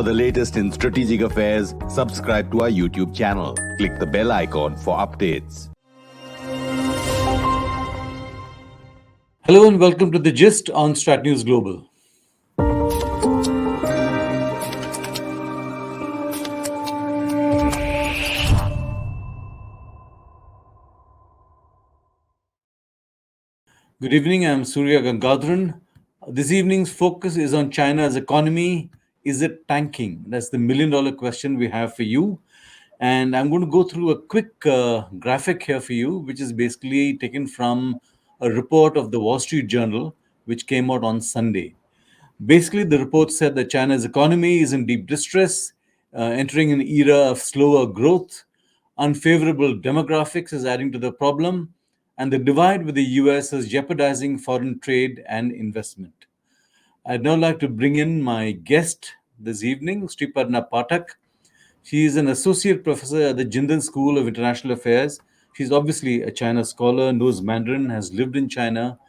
For the latest in strategic affairs, subscribe to our YouTube channel. Click the bell icon for updates. Hello and welcome to The Gist on Strat News Global. Good evening, I'm Surya Gangadharan. This evening's focus is on China's economy. Is it tanking? That's the million-dollar question we have for you. And I'm going to go through a quick graphic here for you, which is basically taken from a report of the Wall Street Journal, which came out on Sunday. Basically, the report said that China's economy is in deep distress, entering an era of slower growth. Unfavorable demographics is adding to the problem, and the divide with the US is jeopardizing foreign trade and investment. I'd now like to bring in my guest this evening, Sriparna Pathak. She is an associate professor at the Jindal School of International Affairs. She's obviously a China scholar, knows Mandarin, has lived in China.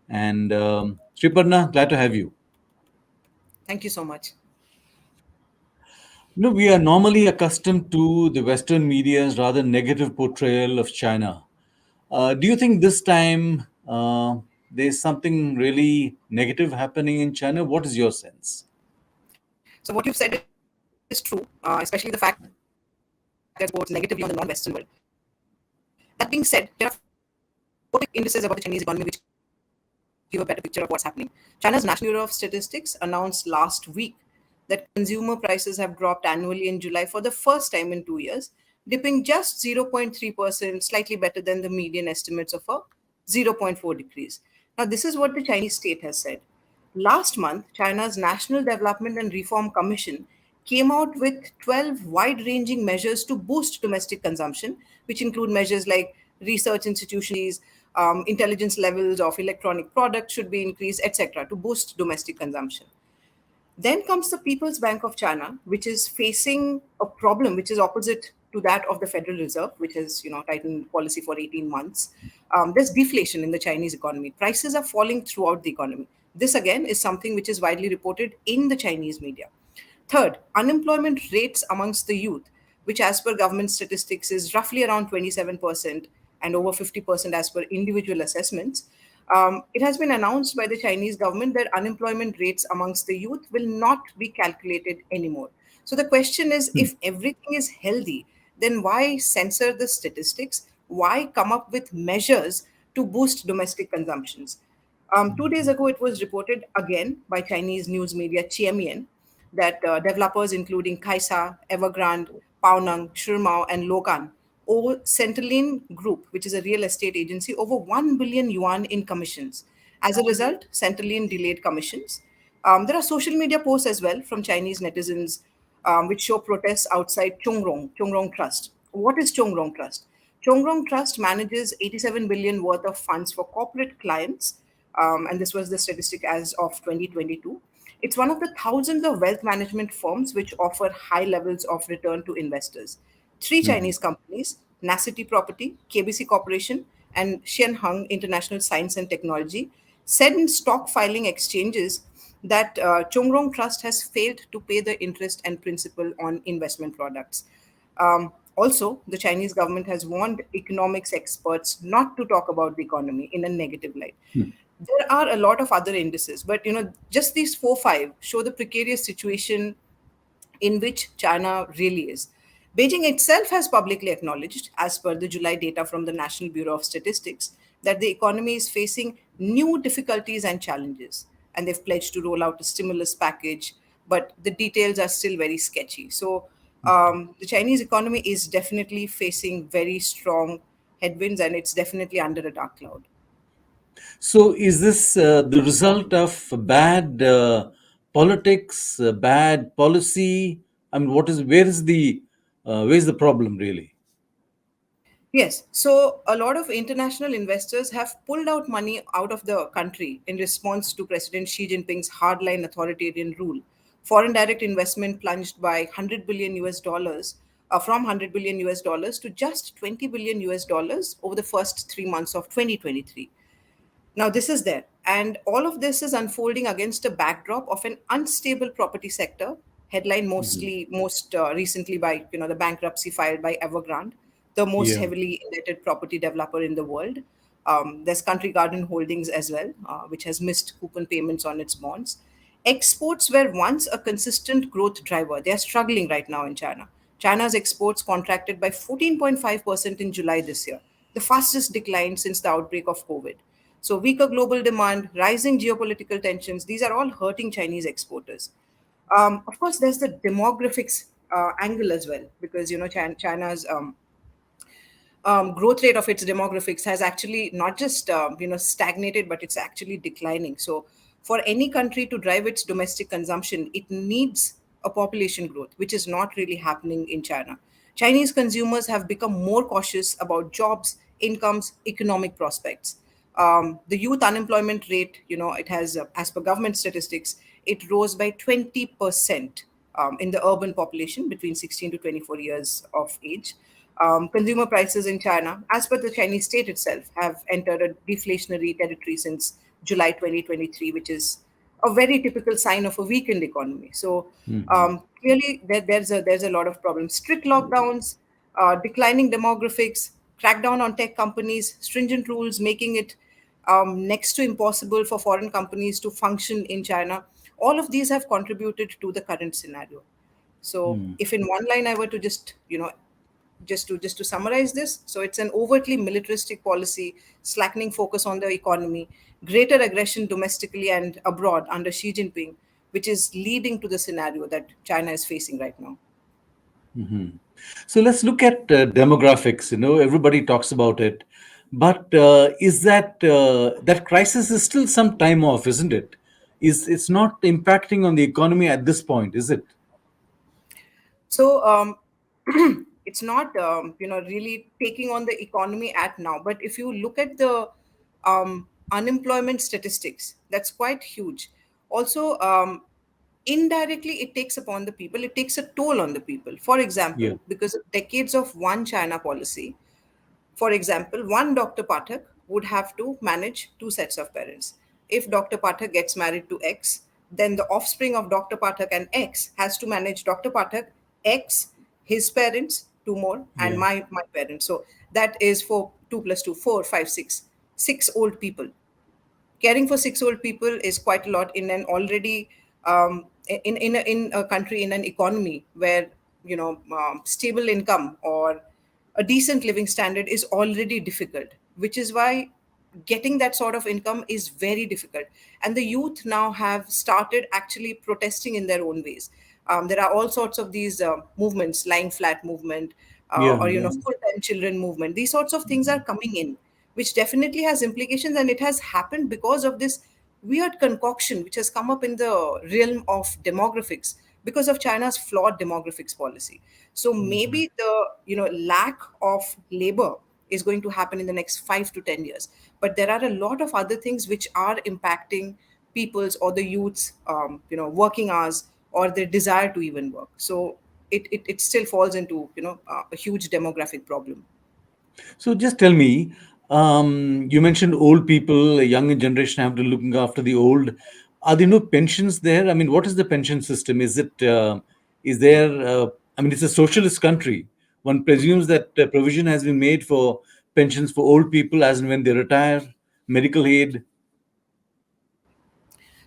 And Sriparna, glad to have you. Thank you so much. No, we are normally accustomed to the Western media's rather negative portrayal of China. Do you think this time there's something really negative happening in China? What is your sense? So what you've said is true, especially the fact that both negatively on the non-Western world. That being said, there are four indices about the Chinese economy which give a better picture of what's happening. China's National Bureau of Statistics announced last week that consumer prices have dropped annually in July for the first time in 2 years, dipping just 0.3%, slightly better than the median estimates of a 0.4 decrease. Now, this is what the Chinese state has said. Last month, China's National Development and Reform Commission came out with 12 wide-ranging measures to boost domestic consumption, which include measures like research institutions, intelligence levels of electronic products should be increased, etc., to boost domestic consumption. Then comes the People's Bank of China, which is facing a problem which is opposite to that of the Federal Reserve, which has tightened policy for 18 months. There's deflation in the Chinese economy. Prices are falling throughout the economy. This again is something which is widely reported in the Chinese media. Third, unemployment rates amongst the youth, which as per government statistics is roughly around 27% and over 50% as per individual assessments. It has been announced by the Chinese government that unemployment rates amongst the youth will not be calculated anymore. So the question is, if everything is healthy, then why censor the statistics? Why come up with measures to boost domestic consumptions? 2 days ago, it was reported again by Chinese news media Qianmian that developers including Kaisa, Evergrande, Paoneng, Shurmao, and Lokan owe Centralin Group, which is a real estate agency, over 1 billion yuan in commissions. As a result, Centralin delayed commissions. There are social media posts as well from Chinese netizens which show protests outside Chongrong Trust. What is Chongrong Trust? Chongrong Trust manages 87 billion worth of funds for corporate clients, and this was the statistic as of 2022. It's one of the thousands of wealth management firms which offer high levels of return to investors. Three Chinese companies, Nacity Property, KBC Corporation, and Xianheng International Science and Technology, said in stock filing exchanges that Chongrong Trust has failed to pay the interest and principal on investment products. Also, the Chinese government has warned economics experts not to talk about the economy in a negative light. There are a lot of other indices, but just these 4-5 show the precarious situation in which China really is. Beijing itself has publicly acknowledged, as per the July data from the National Bureau of Statistics, that the economy is facing new difficulties and challenges, and they've pledged to roll out a stimulus package, but the details are still very sketchy. So the Chinese economy is definitely facing very strong headwinds, and it's definitely under a dark cloud. So, is this the result of bad politics, bad policy? I mean, where's the problem really? Yes. So a lot of international investors have pulled out money out of the country in response to President Xi Jinping's hardline authoritarian rule. Foreign direct investment plunged by 100 billion US dollars from 100 billion US dollars to just 20 billion US dollars over the first 3 months of 2023. Now, this is there. And all of this is unfolding against a backdrop of an unstable property sector, headlined most recently by the bankruptcy filed by Evergrande, the most Yeah. heavily indebted property developer in the world. There's Country Garden Holdings as well, which has missed coupon payments on its bonds. Exports were once a consistent growth driver. They are struggling right now in China. China's exports contracted by 14.5% in July this year, the fastest decline since the outbreak of COVID. So, weaker global demand, rising geopolitical tensions, these are all hurting Chinese exporters. Of course, there's the demographics angle as well, because China's growth rate of its demographics has actually not just stagnated, but it's actually declining. So for any country to drive its domestic consumption, it needs a population growth, which is not really happening in China. Chinese consumers have become more cautious about jobs, incomes, economic prospects. The youth unemployment rate, it has, as per government statistics, it rose by 20% in the urban population between 16 to 24 years of age. Consumer prices in China, as per the Chinese state itself, have entered a deflationary territory since July 2023, which is a very typical sign of a weakened economy. So clearly, there's a lot of problems. Strict lockdowns, declining demographics, crackdown on tech companies, stringent rules making it next to impossible for foreign companies to function in China. All of these have contributed to the current scenario. So, if in one line I were to just to summarize this, so it's an overtly militaristic policy, slackening focus on the economy, greater aggression domestically and abroad under Xi Jinping, which is leading to the scenario that China is facing right now. So let's look at demographics. Everybody talks about it, but is that crisis is still some time off, isn't it? It's not impacting on the economy at this point, is it? So it's not really taking on the economy at now. But if you look at the unemployment statistics, that's quite huge. Also, indirectly, it takes upon the people. It takes a toll on the people. For Yeah. example, because of decades of one China policy, for example, one Dr. Pathak would have to manage two sets of parents. If Dr. Pathak gets married to X, then the offspring of Dr. Pathak and X has to manage Dr. Pathak, X, his parents, two more, and Yeah. my parents. So that is for 2 plus 2, 4, 5, 6, 6 old people. Caring for 6 old people is quite a lot in an already in a country, in an economy where stable income or a decent living standard is already difficult, which is why getting that sort of income is very difficult. And the youth now have started actually protesting in their own ways. There are all sorts of these movements, lying flat movement, Yeah. or Yeah. full-time children movement. These sorts of things are coming in, which definitely has implications, and it has happened because of this weird concoction which has come up in the realm of demographics because of China's flawed demographics policy. So maybe the lack of labor is going to happen in the next 5 to 10 years, but there are a lot of other things which are impacting people's or the youth's working hours or their desire to even work. So it still falls into a huge demographic problem. So just tell me, you mentioned old people, a younger generation have to looking after the old. Are there no pensions there? I mean, what is the pension system? Is there, I mean, it's a socialist country. One presumes that provision has been made for pensions for old people as and when they retire, medical aid.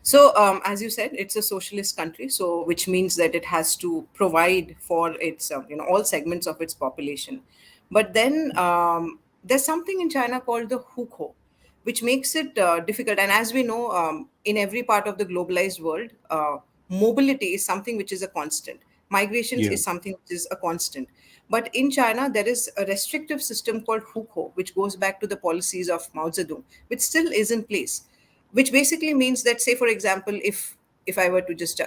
So, as you said, it's a socialist country, so which means that it has to provide for its, all segments of its population. But then there's something in China called the hukou, which makes it difficult. And as we know, in every part of the globalized world, mobility is something which is a constant. Migrations Yeah. is something which is a constant. But in China, there is a restrictive system called hukou, which goes back to the policies of Mao Zedong, which still is in place, which basically means that, say for example, if I were to just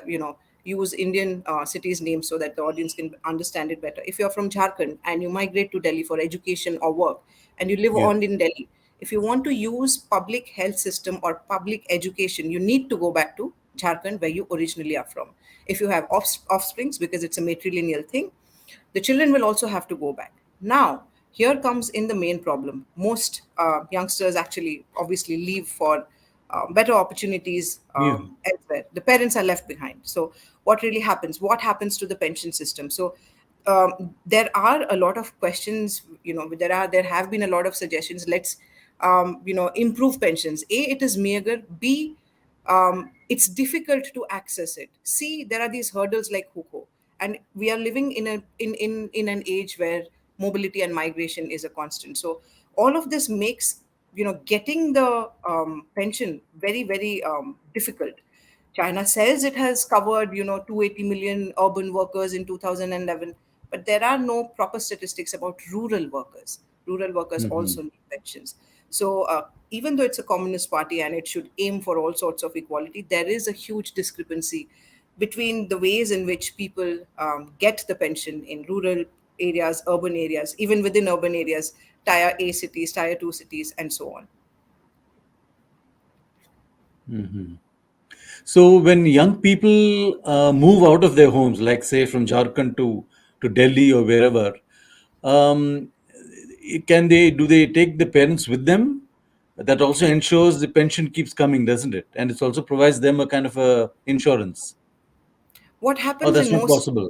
use Indian cities names so that the audience can understand it better. If you're from Jharkhand and you migrate to Delhi for education or work, and you live Yeah. on in Delhi, if you want to use public health system or public education, you need to go back to Jharkhand where you originally are from. If you have offsprings, because it's a matrilineal thing, the children will also have to go back. Now, here comes in the main problem. Most youngsters actually obviously leave for better opportunities Yeah. elsewhere. The parents are left behind. So, what really happens? What happens to the pension system? So, there are a lot of questions. There have been a lot of suggestions. Let's improve pensions. A, it is meager. B, it's difficult to access it. C, there are these hurdles like huko, and we are living in an age where mobility and migration is a constant. So all of this makes getting the pension very very difficult. China says it has covered 280 million urban workers in 2011, but there are no proper statistics about rural workers. Rural workers Mhm. also need pensions. So even though it's a communist party and it should aim for all sorts of equality, there is a huge discrepancy between the ways in which people get the pension in rural areas, urban areas, even within urban areas, tier A cities, tier 2 cities, and so on. So when young people move out of their homes, like say from Jharkhand to Delhi or wherever, um, can they do they take the parents with them? That also ensures the pension keeps coming, doesn't it? And it also provides them a kind of a insurance. What Or happens that's in not most possible.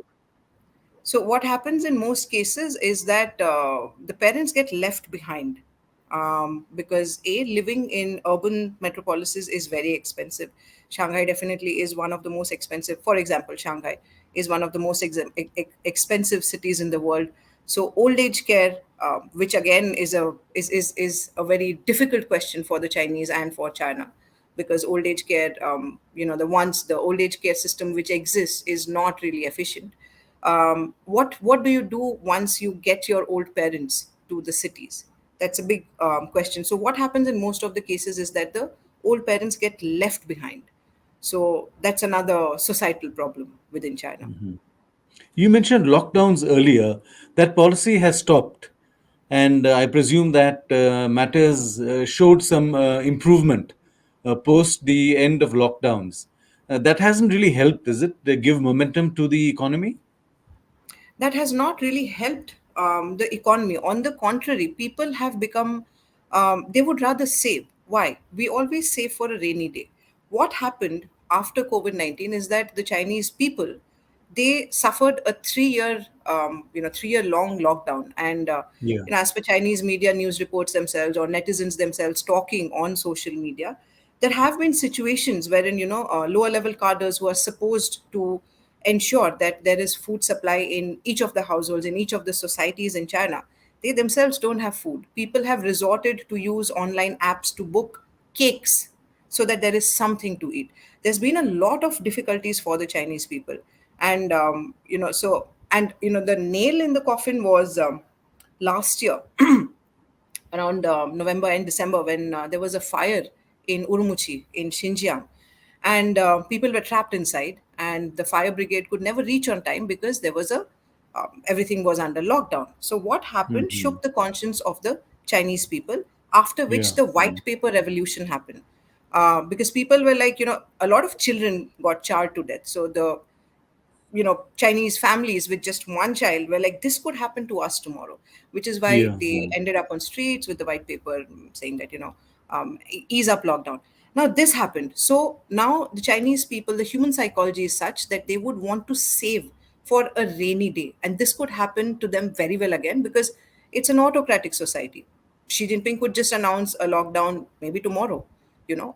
So what happens in most cases is that the parents get left behind, because living in urban metropolises is very expensive. Shanghai definitely is one of the most expensive. For example, Shanghai is one of the most expensive cities in the world. So old age care, which again is a very difficult question for the Chinese and for China, because old age care, the old age care system which exists is not really efficient. What do you do once you get your old parents to the cities? That's a big question. So what happens in most of the cases is that the old parents get left behind. So that's another societal problem within China. You mentioned lockdowns earlier. That policy has stopped. And I presume that matters showed some improvement post the end of lockdowns. That hasn't really helped, is it? They give momentum to the economy? That has not really helped the economy. On the contrary, people have become, they would rather save. Why? We always save for a rainy day. What happened after COVID-19 is that the Chinese people, they suffered a 3 year, 3 year long lockdown. And, Yeah. as per Chinese media news reports themselves or netizens themselves talking on social media, there have been situations wherein, lower level cadres who are supposed to ensure that there is food supply in each of the households, in each of the societies in China, they themselves don't have food. People have resorted to use online apps to book cakes so that there is something to eat. There's been a lot of difficulties for the Chinese people. And, the nail in the coffin was last year around November and December, when there was a fire in Urumqi in Xinjiang, and people were trapped inside, and the fire brigade could never reach on time because there was a everything was under lockdown. So what happened Hmm. shook the conscience of the Chinese people, after which Yeah. the white paper revolution happened. Because people were like, a lot of children got charred to death. So the Chinese families with just one child were like, this could happen to us tomorrow, which is why Yeah. they ended up on streets with the white paper saying that, ease up lockdown. Now this happened. So now the Chinese people, the human psychology is such that they would want to save for a rainy day. And this could happen to them very well again, because it's an autocratic society. Xi Jinping could just announce a lockdown maybe tomorrow,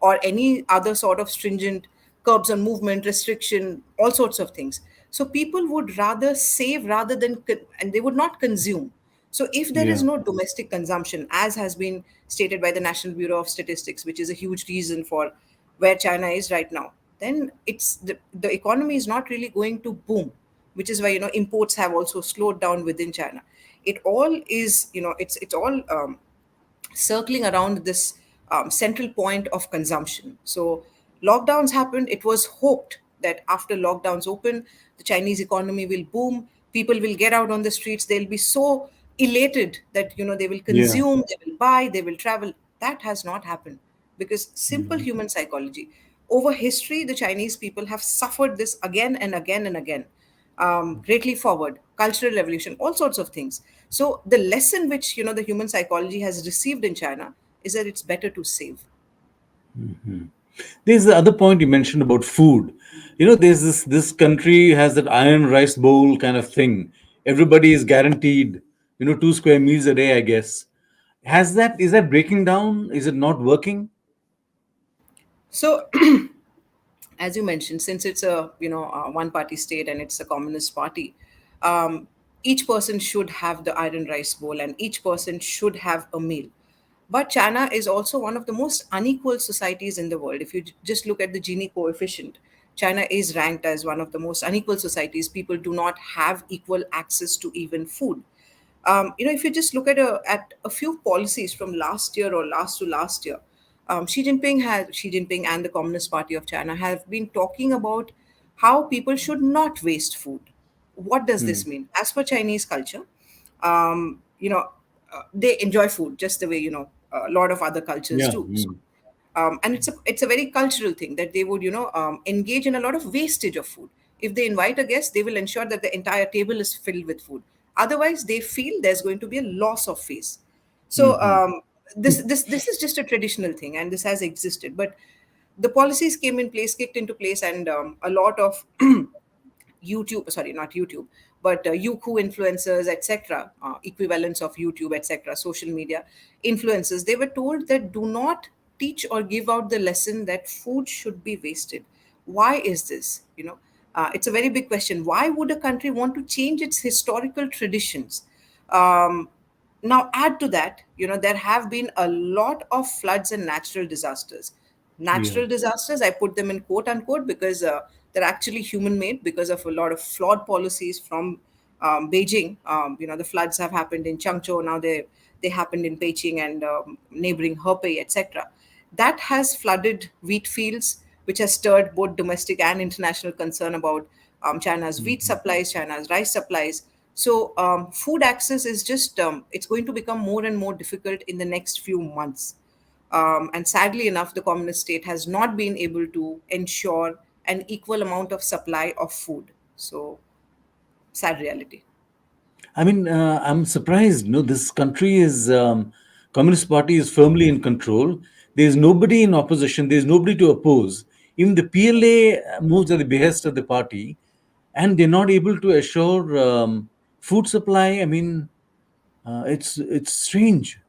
or any other sort of stringent curbs on movement, restriction, all sorts of things. So people would rather save rather than, and they would not consume. So if there is Yeah. no domestic consumption, as has been stated by the National Bureau of Statistics, which is a huge reason for where China is right now, then the economy is not really going to boom, which is why imports have also slowed down within China. It all is, it's all circling around this central point of consumption. So lockdowns happened. It was hoped that after lockdowns open, the Chinese economy will boom. People will get out on the streets. They'll be so elated that they will Yeah. consume, they will buy, they will travel. That has not happened, because simple human psychology. Over history, the Chinese people have suffered this again and again and again. Greatly forward, cultural revolution, all sorts of things. So the lesson which the human psychology has received in China is that it's better to save. There's the other point you mentioned about food. There's this country has that iron rice bowl kind of thing. Everybody is guaranteed, 2 square meals a day, I guess. Is that breaking down? Is it not working? So, as you mentioned, since it's a one party state and it's a communist party, um, each person should have the iron rice bowl and each person should have a meal. But China is also one of the most unequal societies in the world. If you just look at the Gini coefficient, China is ranked as one of the most unequal societies. People do not have equal access to even food. If you just look at a few policies from last year or last to last year, Xi Jinping and the Communist Party of China have been talking about how people should not waste food. What does Hmm. this mean? As per Chinese culture, they enjoy food just the way a lot of other cultures Yeah. do. So, Hmm. and it's a very cultural thing that they would engage in a lot of wastage of food. If they invite a guest, they will ensure that the entire table is filled with food. Otherwise, they feel there's going to be a loss of face. So Hmm. this is just a traditional thing, and this has existed. But the policies came in place, kicked into place, and a lot of YouTube, sorry, not YouTube, but Youku influencers, etc., equivalents of YouTube, etc., social media influencers, they were told that do not teach or give out the lesson that food should be wasted. Why is this? It's a very big question. Why would a country want to change its historical traditions? Um, Now, add to that, there have been a lot of floods and natural disasters. Yeah. Natural disasters, I put them in quote unquote because they're actually human made because of a lot of flawed policies from Beijing. The floods have happened in Changzhou, now they happened in Beijing and neighboring Hebei, etc. That has flooded wheat fields, which has stirred both domestic and international concern about China's wheat supplies, China's rice supplies. So food access is just it's going to become more and more difficult in the next few months. And sadly enough, the communist state has not been able to ensure an equal amount of supply of food. So sad reality. I mean, I'm surprised. No, this country is Communist Party is firmly in control. There's nobody in opposition. There's nobody to oppose. Even the PLA moves at the behest of the party, and they're not able to assure food supply. I mean, it's strange.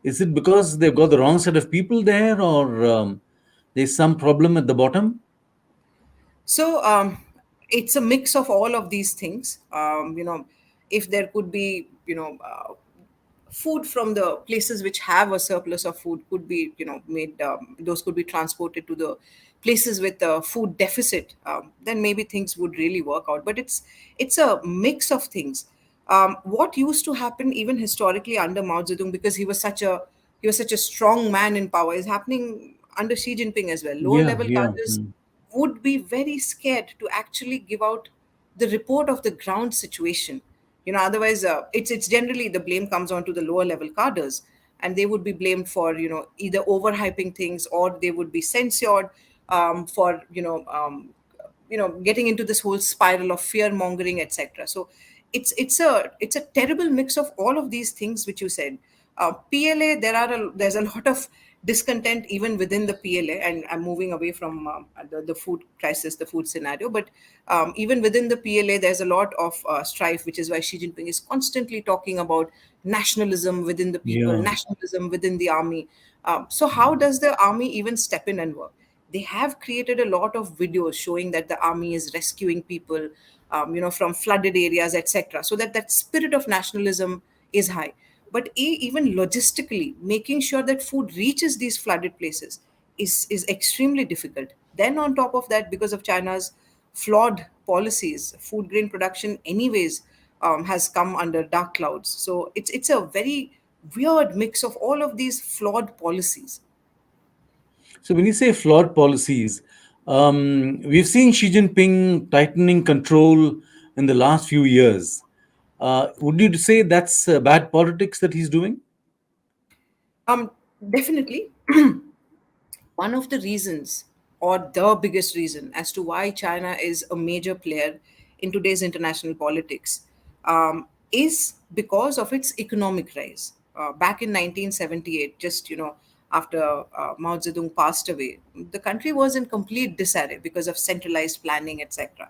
Is it because they've got the wrong set of people there, or there's some problem at the bottom? So it's a mix of all of these things. If there could be, food from the places which have a surplus of food could be, made, those could be transported to the places with a food deficit, then maybe things would really work out. But it's a mix of things. What used to happen even historically under Mao Zedong, because he was such a strong man in power, is happening under Xi Jinping as well. Lower Yeah, level yeah. cadres Mm. would be very scared to actually give out the report of the ground situation. Otherwise, it's generally the blame comes on to the lower level cadres, and they would be blamed for either overhyping things, or they would be censored for getting into this whole spiral of fear mongering, etc. So it's a terrible mix of all of these things which you said. PLA, there's a lot of discontent even within the PLA, and I'm moving away from the food crisis, the food scenario. But even within the PLA, there's a lot of strife, which is why Xi Jinping is constantly talking about nationalism within the people, Yeah. nationalism within the army. So how does the army even step in and work? They have created a lot of videos showing that the army is rescuing people, from flooded areas, etc., so that spirit of nationalism is high. But even logistically, making sure that food reaches these flooded places is extremely difficult. Then on top of that, because of China's flawed policies, food grain production anyways has come under dark clouds. So it's a very weird mix of all of these flawed policies. So when you say flawed policies, we've seen Xi Jinping tightening control in the last few years. Would you say that's bad politics that he's doing? um Definitely. One of the reasons, or the biggest reason, as to why China is a major player in today's international politics is because of its economic rise. Back in 1978, just after Mao Zedong passed away, the country was in complete disarray because of centralized planning, etc.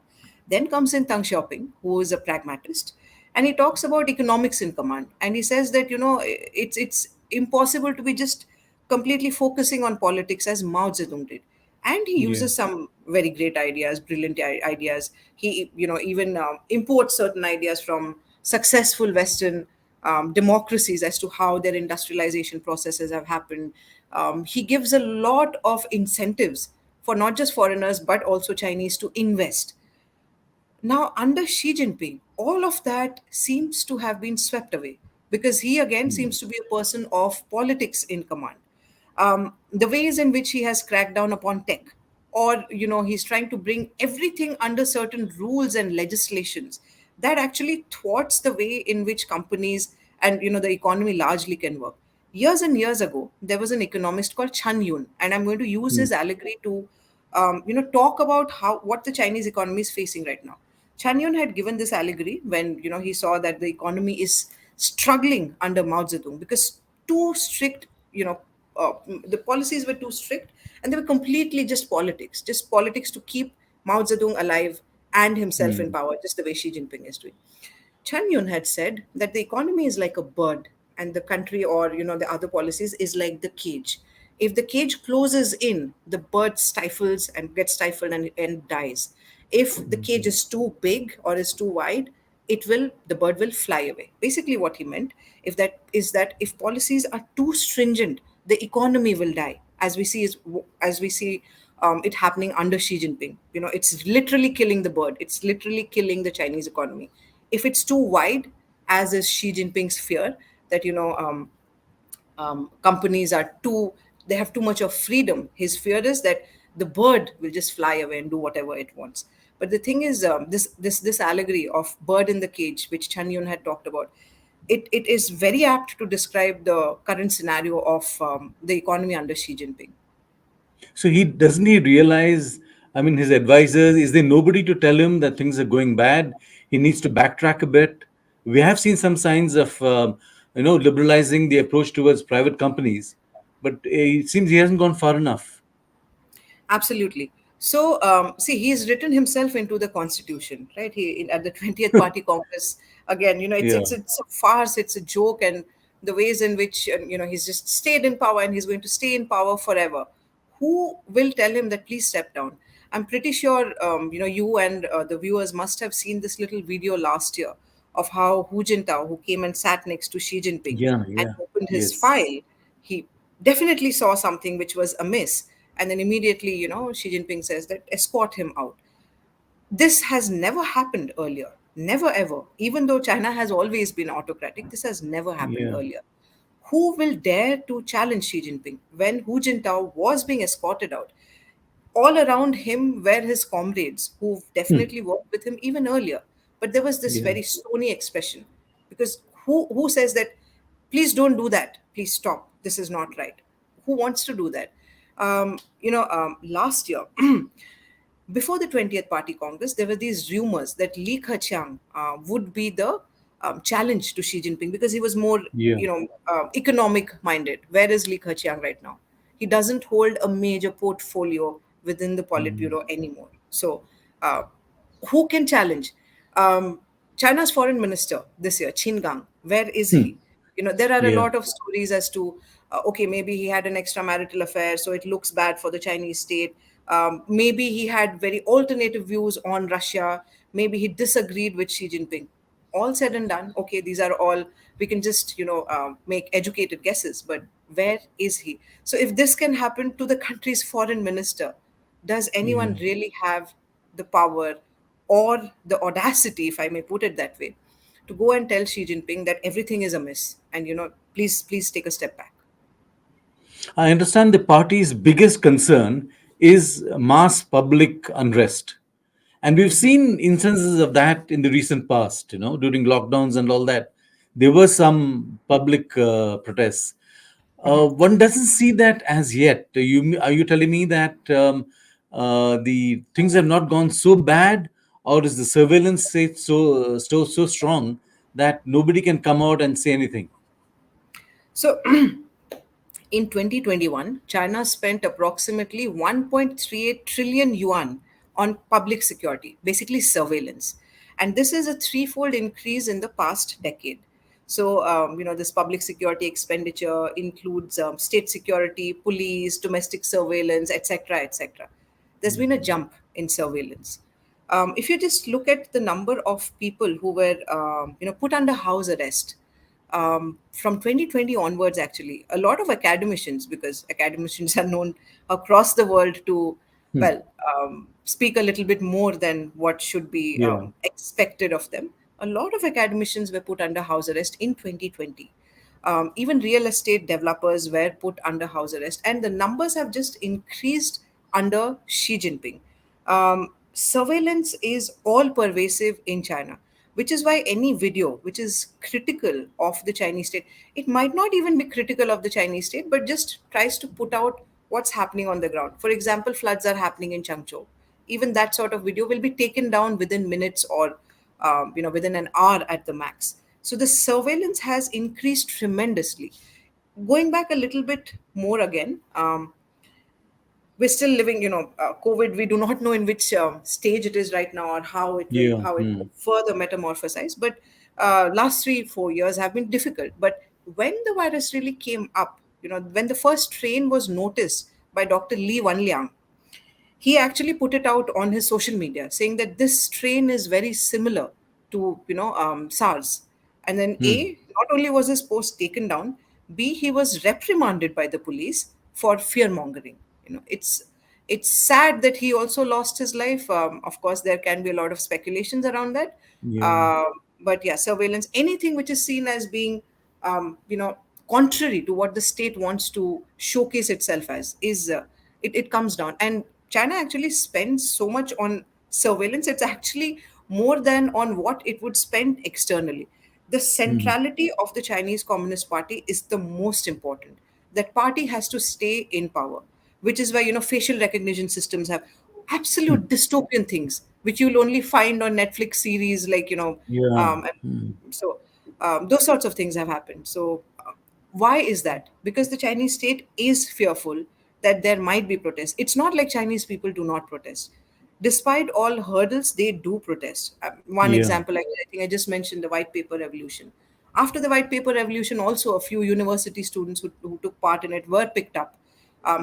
Then comes in Deng Xiaoping, who is a pragmatist, and he talks about economics in command, and he says that it's impossible to be just completely focusing on politics as Mao Zedong did. And he Yeah. uses some very great ideas, brilliant ideas. He, even imports certain ideas from successful Western democracies as to how their industrialization processes have happened. He gives a lot of incentives for not just foreigners but also Chinese to invest. Now, under Xi Jinping, all of that seems to have been swept away because he again seems to be a person of politics in command. The ways in which he has cracked down upon tech, or he's trying to bring everything under certain rules and legislations that actually thwarts the way in which companies and the economy largely can work. Years and years ago, there was an economist called Chan Yun, and I'm going to use Mm. his allegory to talk about how what the Chinese economy is facing right now. Chan Yun had given this allegory when he saw that the economy is struggling under Mao Zedong because too strict, the policies were too strict, and they were completely just politics to keep Mao Zedong alive and himself in Mm. power, just the way Xi Jinping is doing. Chan Yun had said that the economy is like a bird, and the country, or the other policies, is like the cage. If the cage closes in, the bird stifles and gets stifled and dies. If the cage is too big or is too wide, the bird will fly away. Basically, what he meant, if that is that if policies are too stringent, the economy will die, as we see it happening under Xi Jinping. It's literally killing the bird. It's literally killing the Chinese economy. If it's too wide, as is Xi Jinping's fear that companies are too they have too much of freedom. His fear is that the bird will just fly away and do whatever it wants. But the thing is, this allegory of bird in the cage, which Chan Yun had talked about, it is very apt to describe the current scenario of the economy under Xi Jinping. So he doesn't he realize? I mean, his advisors, is there nobody to tell him that things are going bad? He needs to backtrack a bit. We have seen some signs of, liberalizing the approach towards private companies, but it seems he hasn't gone far enough. Absolutely. So, see, he's written himself into the constitution, right? At the 20th Party Congress, again, Yeah. it's a farce, it's a joke, and the ways in which, he's just stayed in power and he's going to stay in power forever. Who will tell him that please step down? I'm pretty sure, you and the viewers must have seen this little video last year of how Hu Jintao, who came and sat next to Xi Jinping Yeah. and Yeah. opened his Yes. file, he definitely saw something which was amiss. And then immediately, Xi Jinping says that escort him out. This has never happened earlier. Never ever. Even though China has always been autocratic, this has never happened Yeah. earlier. Who will dare to challenge Xi Jinping when Hu Jintao was being escorted out? All around him were his comrades who Hmm. definitely worked with him even earlier. But there was this Yeah. very stony expression because who says that, please don't do that, please stop, this is not right? Who wants to do that? Last year, before the 20th Party Congress, there were these rumors that Li Keqiang would be the challenge to Xi Jinping because he was more, Yeah. economic minded. Where is Li Keqiang right now? He doesn't hold a major portfolio within the Hmm. Politburo anymore. So, uh, who can challenge? China's foreign minister this year, Qin Gang, where is Hmm. he? There are a Yeah. lot of stories as to, okay, maybe he had an extramarital affair, so it looks bad for the Chinese state. Maybe he had very alternative views on Russia. Maybe he disagreed with Xi Jinping. All said and done, okay, these are all, we can just, make educated guesses, but where is he? So if this can happen to the country's foreign minister, does Yeah. anyone really have the power or the audacity, if I may put it that way, to go and tell Xi Jinping that everything is amiss and please take a step back? I understand the party's biggest concern is mass public unrest. And we've seen instances of that in the recent past, during lockdowns and all that. There were some public protests. One doesn't see that as yet. Are you telling me that the things have not gone so bad, or is the surveillance state so strong that nobody can come out and say anything? So In 2021, China spent approximately 1.38 trillion yuan on public security, basically surveillance. And this is a threefold increase in the past decade. So, this public security expenditure includes state security, police, domestic surveillance, etc., etc. There's been a jump in surveillance. If you just look at the number of people who were, put under house arrest from 2020 onwards, actually, a lot of academicians, because academicians are known across the world to, well, speak a little bit more than what should be Yeah. expected of them. A lot of academicians were put under house arrest in 2020. Even real estate developers were put under house arrest, and the numbers have just increased under Xi Jinping. Surveillance is all pervasive in China, which is why any video which is critical of the Chinese state, it might not even be critical of the Chinese state, but just tries to put out what's happening on the ground. For example, floods are happening in Changzhou. Even that sort of video will be taken down within minutes or within an hour at the max. So the surveillance has increased tremendously. Going back a little bit more again, we're still living, COVID. We do not know in which stage it is right now, or Yeah. how it will further metamorphosize. But last 3 4 years have been difficult. But when the virus really came up, when the first strain was noticed by Dr. Li Wenliang, he actually put it out on his social media saying that this strain is very similar to SARS. And then A, not only was his post taken down, B, he was reprimanded by the police for fear mongering. It's sad that he also lost his life. Of course, there can be a lot of speculations around that. Yeah. uh, but yeah, surveillance, anything which is seen as being um, you know contrary to what the state wants to showcase itself as, is it comes down. And China actually spends so much on surveillance, it's actually more than on what it would spend externally. The centrality of the Chinese Communist Party is the most important. That party has to stay in power, which is why facial recognition systems have absolute dystopian things which you'll only find on Netflix series, like Yeah. so those sorts of things have happened. So why is that? Because the Chinese state is fearful that there might be protests. It's not like Chinese people do not protest. Despite all hurdles, they do protest. One Yeah. example, I think I just mentioned the white paper revolution. After the white paper revolution, also a few university students who took part in it were picked up.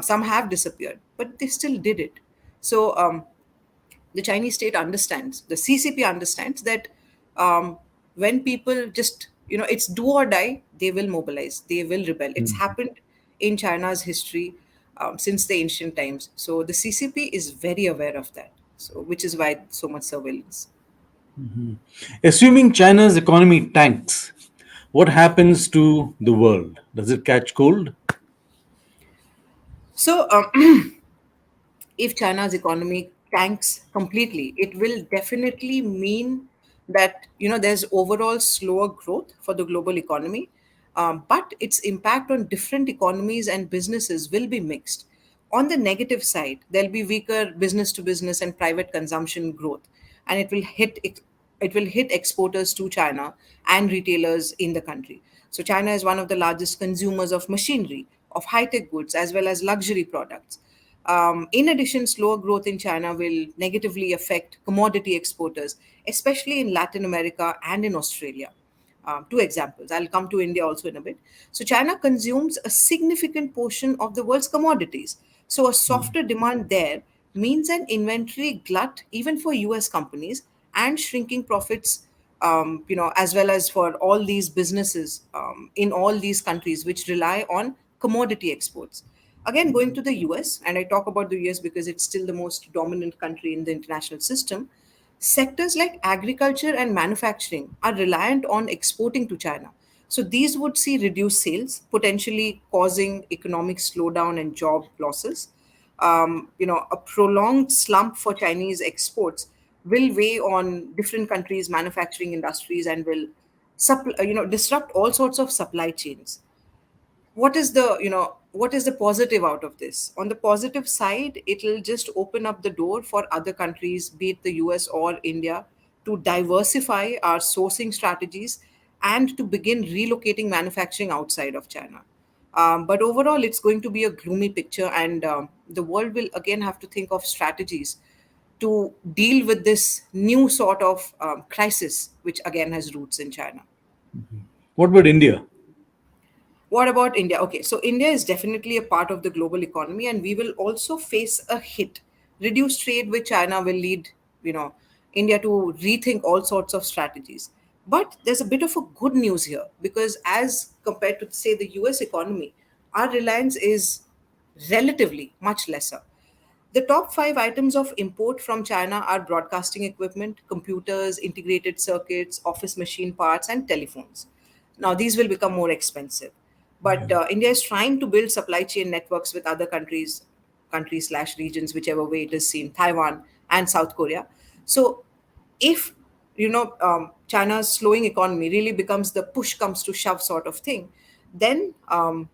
Some have disappeared, but they still did it. So the Chinese state understands, the CCP understands that when people just, it's do or die, they will mobilize, they will rebel. It's happened in China's history since the ancient times. So the CCP is very aware of that. So, which is why so much surveillance. Assuming China's economy tanks, what happens to the world? Does it catch cold? So, if China's economy tanks completely, it will definitely mean that there's overall slower growth for the global economy, but its impact on different economies and businesses will be mixed. On the negative side, there'll be weaker business to business and private consumption growth, and it will hit exporters to China and retailers in the country. So China is one of the largest consumers of machinery, of high-tech goods, as well as luxury products. In addition, slower growth in China will negatively affect commodity exporters, especially in Latin America and in Australia. Two examples. I'll come to India also in a bit. So, China consumes a significant portion of the world's commodities. So, a softer demand there means an inventory glut even for US companies, and shrinking profits, as well as for all these businesses in all these countries which rely on commodity exports. Again, going to the US, and I talk about the US because it's still the most dominant country in the international system, sectors like agriculture and manufacturing are reliant on exporting to China. So these would see reduced sales, potentially causing economic slowdown and job losses. A prolonged slump for Chinese exports will weigh on different countries' manufacturing industries and will disrupt all sorts of supply chains. What is the positive out of this? On the positive side, it'll just open up the door for other countries, be it the US or India, to diversify our sourcing strategies and to begin relocating manufacturing outside of China. But overall, it's going to be a gloomy picture, and the world will again have to think of strategies to deal with this new sort of crisis, which again has roots in China. What about India? What about India? Okay, so India is definitely a part of the global economy, and we will also face a hit. Reduced trade with China will lead, you know, India to rethink all sorts of strategies. But there's a bit of a good news here because, as compared to say the U.S. economy, our reliance is relatively much lesser. The top five items of import from China are broadcasting equipment, computers, integrated circuits, office machine parts, and telephones. Now, these will become more expensive. But India is trying to build supply chain networks with other countries slash regions, whichever way it is seen, Taiwan and South Korea. So, if China's slowing economy really becomes the push comes to shove sort of thing, then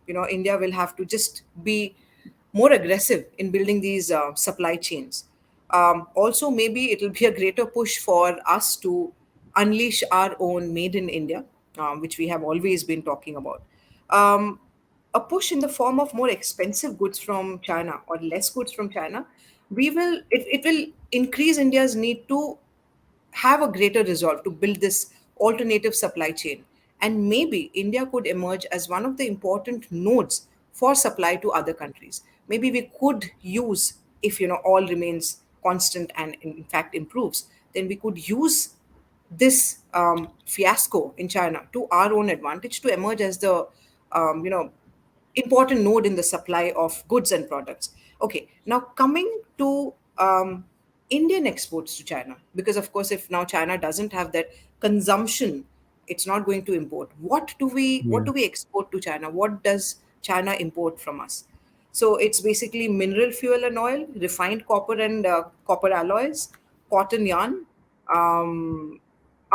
India will have to just be more aggressive in building these supply chains. Also, maybe it will be a greater push for us to unleash our own made in India, which we have always been talking about. Um, a push in the form of more expensive goods from China or less goods from China, it will increase India's need to have a greater resolve to build this alternative supply chain. And maybe India could emerge as one of the important nodes for supply to other countries. Maybe we could use, if all remains constant and in fact improves, then we could use this fiasco in China to our own advantage to emerge as the um, you know important node in the supply of goods and products. Okay, now coming to Indian exports to China, because of course, if now China doesn't have that consumption, it's not going to import. What Yeah. do we export to China? What does China import from us? So it's basically mineral fuel and oil, refined copper and copper alloys, cotton yarn, um,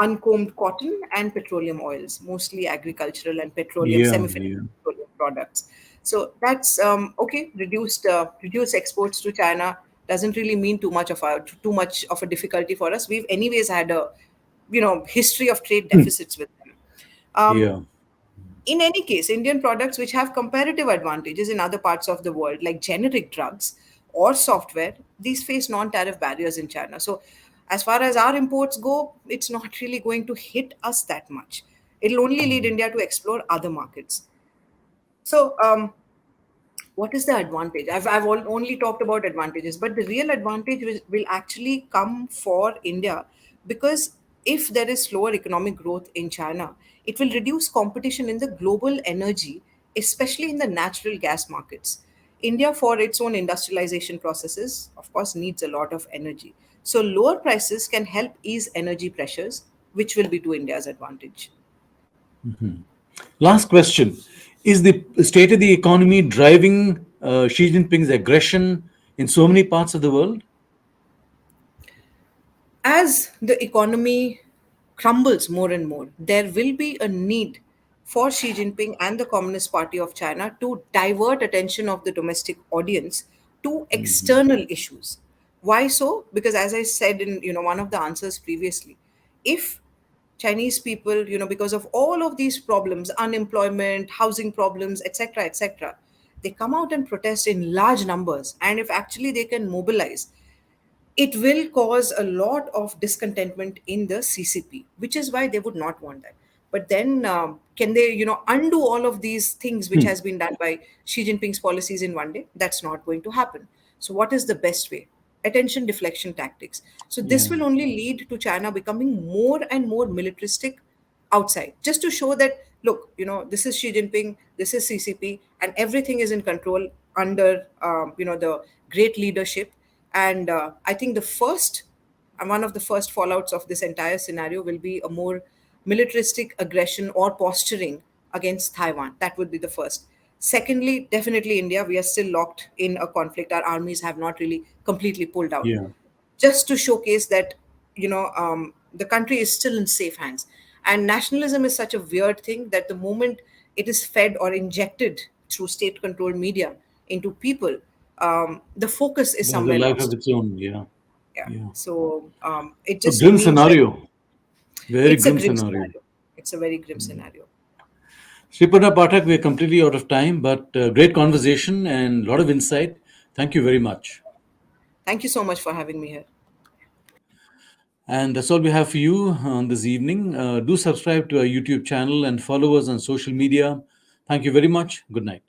uncombed cotton, and petroleum oils, mostly agricultural and petroleum, Yeah. semi-finished Yeah. petroleum products. So that's okay. Reduced exports to China doesn't really mean too much of a difficulty for us. We've anyways had a history of trade deficits with them. Um, Yeah. in any case, Indian products which have comparative advantages in other parts of the world, like generic drugs or software, these face non tariff barriers in China. So, as far as our imports go, it's not really going to hit us that much. It'll only lead India to explore other markets. So, what is the advantage? Only talked about advantages, but the real advantage will actually come for India because if there is slower economic growth in China, it will reduce competition in the global energy, especially in the natural gas markets. India, for its own industrialization processes, of course, needs a lot of energy. So, lower prices can help ease energy pressures, which will be to India's advantage. Last question. Is the state of the economy driving Xi Jinping's aggression in so many parts of the world? As the economy crumbles more and more, there will be a need for Xi Jinping and the Communist Party of China to divert attention of the domestic audience to external issues. Why so? Because as I said in one of the answers previously, if Chinese people, because of all of these problems, unemployment, housing problems, etc., etc., they come out and protest in large numbers, and if actually they can mobilize, it will cause a lot of discontentment in the CCP, which is why they would not want that. But then, can they, undo all of these things which has been done by Xi Jinping's policies in one day? That's not going to happen. So, what is the best way? Attention deflection tactics. So, this Yeah. will only lead to China becoming more and more militaristic outside, just to show that, look, this is Xi Jinping, this is CCP, and everything is in control under the great leadership. And I think one of the first fallouts of this entire scenario will be a more militaristic aggression or posturing against Taiwan. That would be the first. Secondly, definitely India. We are still locked in a conflict. Our armies have not really completely pulled out, Yeah. just to showcase that the country is still in safe hands. And nationalism is such a weird thing that the moment it is fed or injected through state controlled media into people, the focus is It has a somewhere life of lost. its own. Yeah. Yeah. Yeah. So it So just grim means that scenario. Very it's a grim grim scenario. scenario. It's a very grim scenario. Sriparna Pathak, we're completely out of time, but great conversation and a lot of insight. Thank you very much. Thank you so much for having me here. And that's all we have for you on this evening. Do subscribe to our YouTube channel and follow us on social media. Thank you very much. Good night.